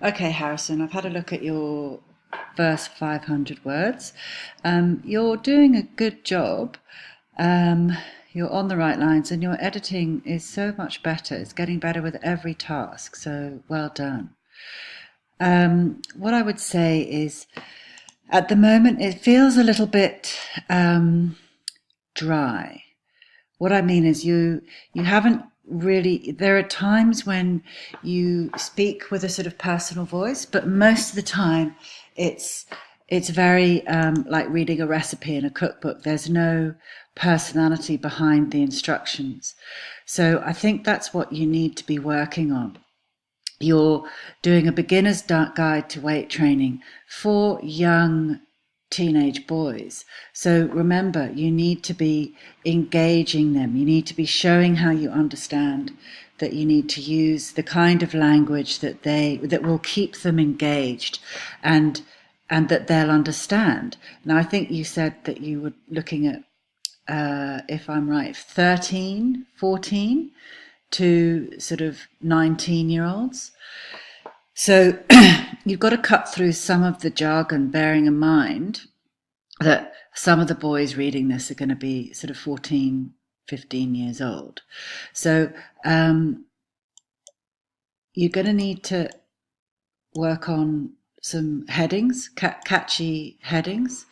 Okay, Harrison, I've had a look at your first 500 words. You're doing a good job. Um, you're on the right lines, and your editing is so much better. It's getting better with every task, so well done. What I would say is, at the moment, it feels a little bit dry. What I mean is you haven't really, there are times when you speak with a sort of personal voice, but most of the time it's it's very like reading a recipe in a cookbook. There's no personality behind the instructions. So I think that's what you need to be working on. You're doing a beginner's guide to weight training for young teenage boys. So remember, you need to be engaging them. You need to be showing how you understand, that you need to use the kind of language that will keep them engaged and that they'll understand. Now, I think you said that you were looking at, if I'm right, 13, 14 to sort of 19-year-olds. So you've got to cut through some of the jargon, bearing in mind that some of the boys reading this are going to be sort of 14, 15 years old. So you're going to need to work on some headings, catchy headings.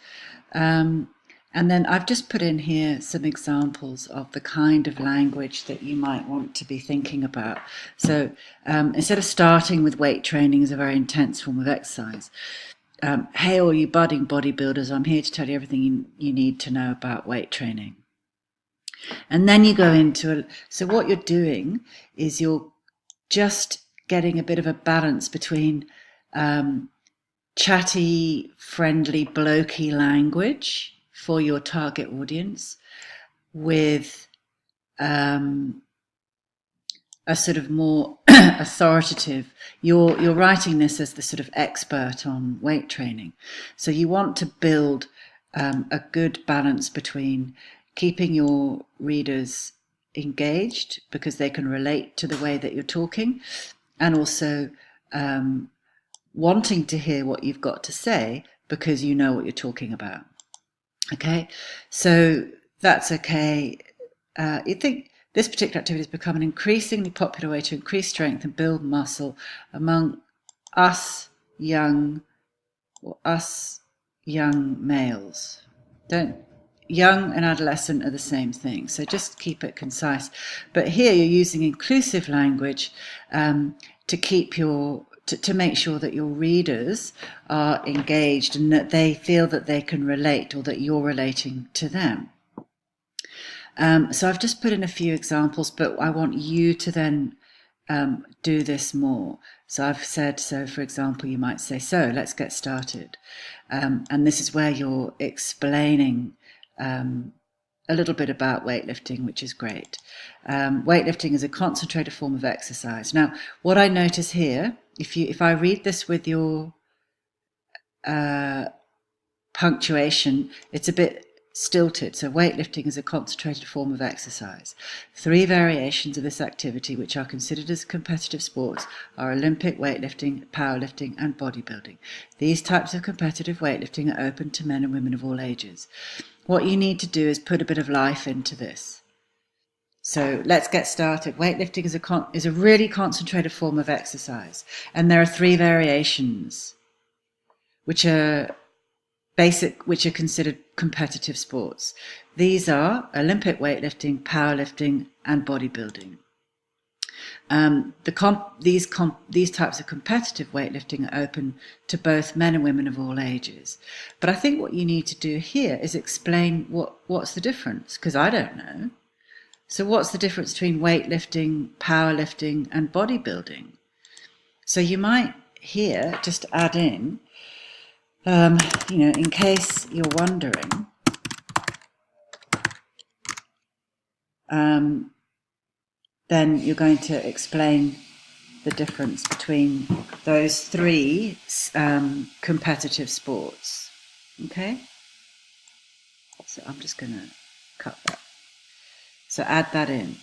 And then I've just put in here some examples of the kind of language that you might want to be thinking about. So instead of starting with weight training as a very intense form of exercise, hey, all you budding bodybuilders, I'm here to tell you everything you need to know about weight training. And then you go into, so what you're doing is you're just getting a bit of a balance between chatty, friendly, blokey language for your target audience with a sort of more authoritative. You're writing this as the sort of expert on weight training, so you want to build a good balance between keeping your readers engaged because they can relate to the way that you're talking, and also wanting to hear what you've got to say because you know what you're talking about. Okay, so that's okay. You think this particular activity has become an increasingly popular way to increase strength and build muscle among us young males. Don't Young and adolescent are the same thing, so just keep it concise. But here you're using inclusive language to keep to make sure that your readers are engaged and that they feel that they can relate or that you're relating to them. So I've just put in a few examples, but I want you to then do this more. So I've said, so for example, you might say, so let's get started. And this is where you're explaining a little bit about weightlifting, which is great. Weightlifting is a concentrated form of exercise. Now, what I notice here, if I read this with your punctuation, it's a bit stilted. So weightlifting is a concentrated form of exercise. 3 variations of this activity, which are considered as competitive sports, are Olympic weightlifting, powerlifting, and bodybuilding. These types of competitive weightlifting are open to men and women of all ages. What you need to do is put a bit of life into this. So let's get started. Weightlifting is a really concentrated form of exercise, and there are 3 variations, which are considered competitive sports. These are Olympic weightlifting, powerlifting, and bodybuilding. These types of competitive weightlifting are open to both men and women of all ages. But I think what you need to do here is explain what's the difference, because I don't know. So what's the difference between weightlifting, powerlifting, and bodybuilding? So you might here just add in, in case you're wondering, then you're going to explain the difference between those 3 competitive sports. Okay? So I'm just going to cut that. So add that in.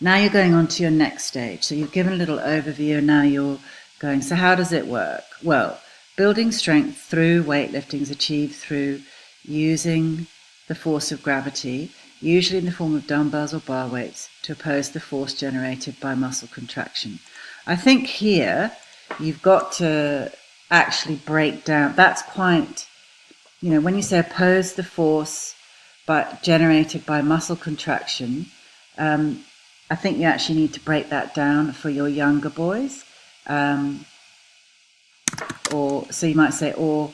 Now you're going on to your next stage. So you've given a little overview, and now you're going, so how does it work? Well, building strength through weightlifting is achieved through using the force of gravity, usually in the form of dumbbells or bar weights, to oppose the force generated by muscle contraction. I think here you've got to actually break down. That's quite, when you say oppose the force generated by muscle contraction, I think you actually need to break that down for your younger boys. Or so you might say, or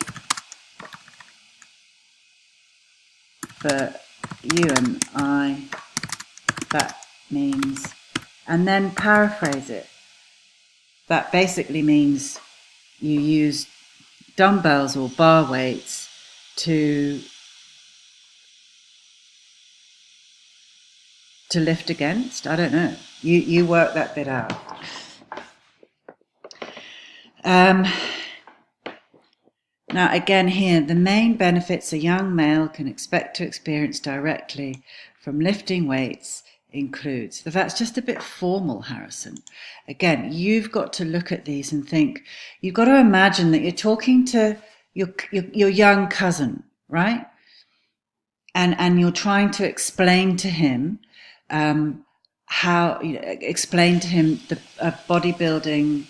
for you and I, that means, and then paraphrase it. That basically means you use dumbbells or bar weights to lift against. I don't know. You work that bit out. Now, again here, the main benefits a young male can expect to experience directly from lifting weights includes. That's just a bit formal, Harrison. Again, you've got to look at these and think, you've got to imagine that you're talking to your young cousin, right? And you're trying to explain to him explain to him the bodybuilding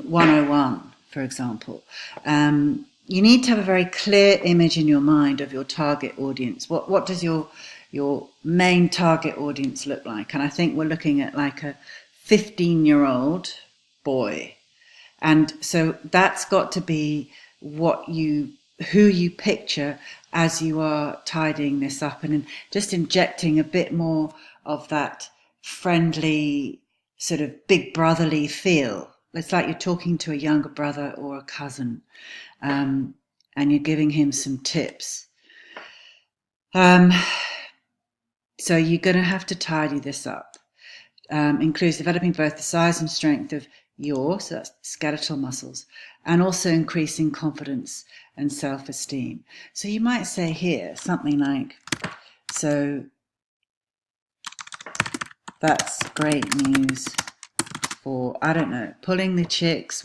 101, for example. You need to have a very clear image in your mind of your target audience. What does your main target audience look like? And I think we're looking at like a 15-year-old boy. And so that's got to be who you picture as you are tidying this up, and just injecting a bit more of that friendly sort of big brotherly feel. It's like you're talking to a younger brother or a cousin, and you're giving him some tips. So you're going to have to tidy this up. Includes developing both the size and strength of so that's skeletal muscles, and also increasing confidence and self-esteem. So you might say here something like, so that's great news for, I don't know, pulling the chicks,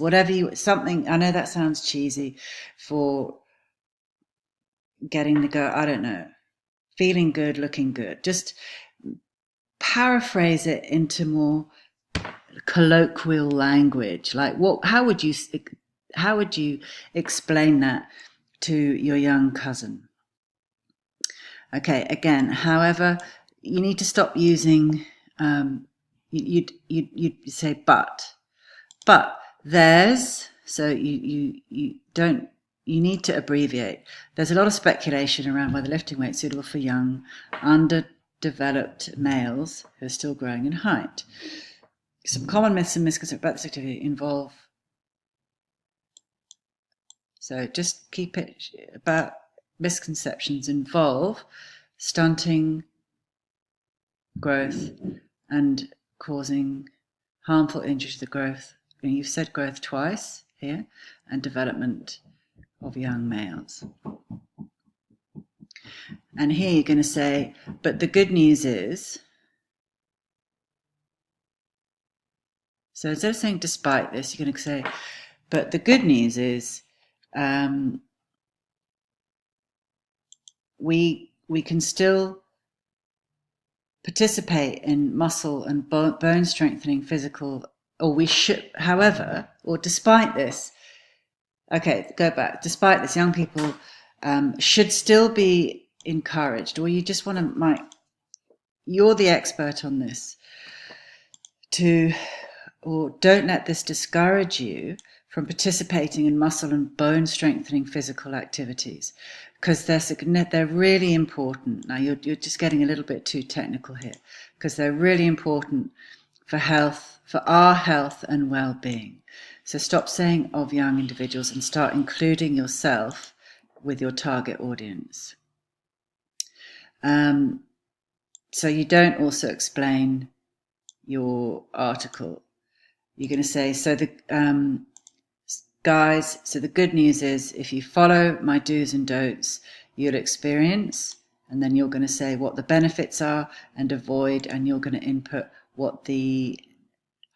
something, I know that sounds cheesy, for getting the girl, I don't know, feeling good, looking good. Just paraphrase it into more colloquial language. Like how would you explain that to your young cousin? Okay, again, however, you need to stop using you'd say but there's, so you need to abbreviate. There's a lot of speculation around whether lifting weights suitable for young underdeveloped males who are still growing in height. Some common myths and misconceptions about this activity involve, so just keep it about misconceptions involve stunting growth and causing harmful injury to the growth. You've said growth twice here, and development of young males. And here you're going to say, but the good news is, so instead of saying despite this, you're going to say, but the good news is we can still participate in muscle and bone strengthening physical, or we should, however, or despite this, okay, go back, despite this, young people should still be encouraged, or you just want to, you're the expert on this, or don't let this discourage you from participating in muscle and bone strengthening physical activities, because they're really important. Now you're just getting a little bit too technical here, because they're really important for health, for our health and well-being. So stop saying of young individuals and start including yourself with your target audience. So you don't also explain your article. You're going to say, so the guys, so the good news is if you follow my do's and don'ts, you'll experience, and then you're going to say what the benefits are and avoid, and you're going to input what the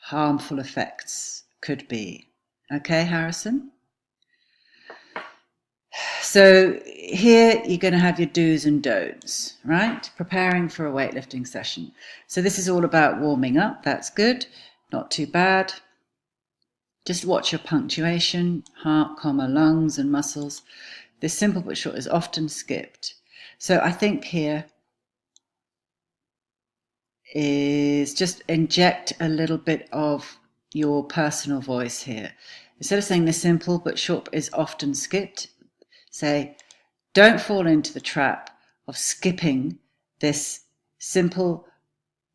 harmful effects could be. Okay, Harrison? So here you're going to have your do's and don'ts, right? Preparing for a weightlifting session. So this is all about warming up. That's good. Not too bad. Just watch your punctuation, heart, comma, lungs and muscles. This simple but short is often skipped. So I think here is just inject a little bit of your personal voice here. Instead of saying the simple but short is often skipped, say, don't fall into the trap of skipping this simple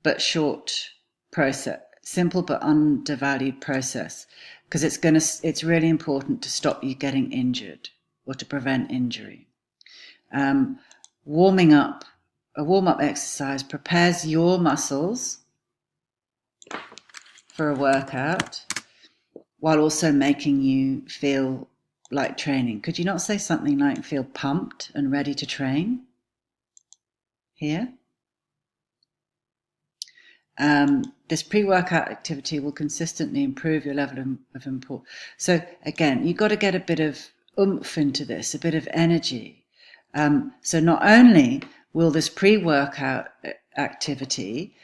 but short process, simple but undervalued process, because it's really important to stop you getting injured or to prevent injury. Warming up, a warm-up exercise prepares your muscles for a workout while also making you feel like training. Could you not say something like feel pumped and ready to train here? This pre-workout activity will consistently improve your level of importance. So again, you've got to get a bit of oomph into this, a bit of energy. So not only will this pre-workout activity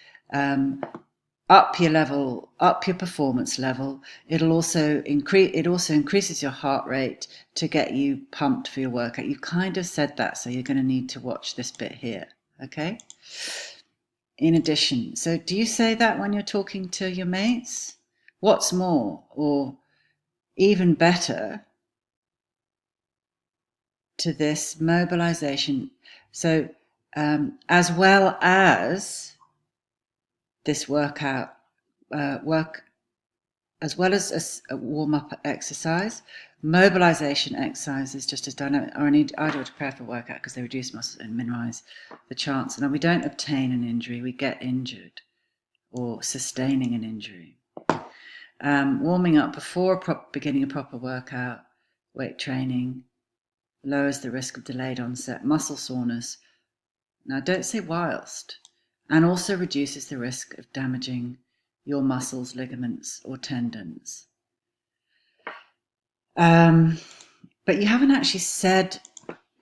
up your level, up your performance level, it also increases your heart rate to get you pumped for your workout. You kind of said that, so you're going to need to watch this bit here, okay? In addition, so do you say that when you're talking to your mates? What's more, or even better, to this mobilization, so as well as this workout, as well as a warm-up exercise, mobilization exercise is just as dynamic, or ideal to prepare for workout because they reduce muscle and minimize the chance. And we don't obtain an injury, we get injured or sustaining an injury. Warming up before beginning a proper workout, weight training, lowers the risk of delayed onset muscle soreness. Now don't say whilst, and also reduces the risk of damaging your muscles, ligaments, or tendons. But you haven't actually said,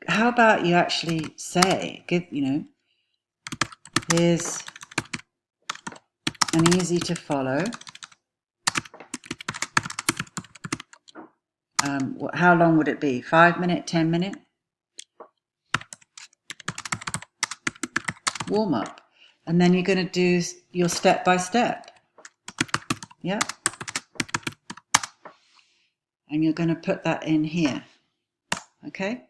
how about you actually say, here's an easy to follow. How long would it be? 5 minute, 10 minute? Warm up. And then you're going to do your step by step. Yeah. And you're going to put that in here. Okay.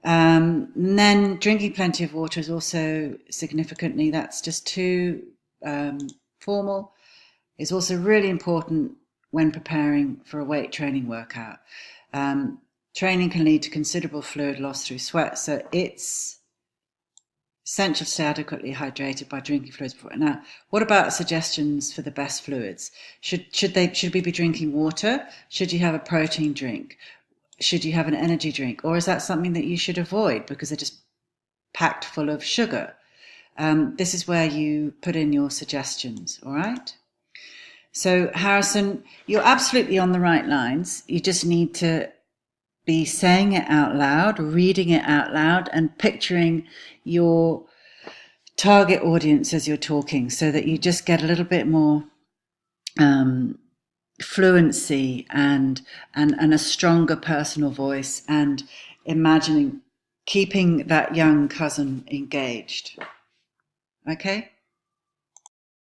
And then drinking plenty of water is also significantly, that's just too formal. It's also really important when preparing for a weight training workout. Training can lead to considerable fluid loss through sweat, so it's essential to stay adequately hydrated by drinking fluids before. Now, what about suggestions for the best fluids? Should we be drinking water? Should you have a protein drink? Should you have an energy drink? Or is that something that you should avoid because they're just packed full of sugar? This is where you put in your suggestions, all right? So, Harrison, you're absolutely on the right lines. You just need to be saying it out loud, reading it out loud, and picturing your target audience as you're talking so that you just get a little bit more fluency and a stronger personal voice, and imagining keeping that young cousin engaged. Okay?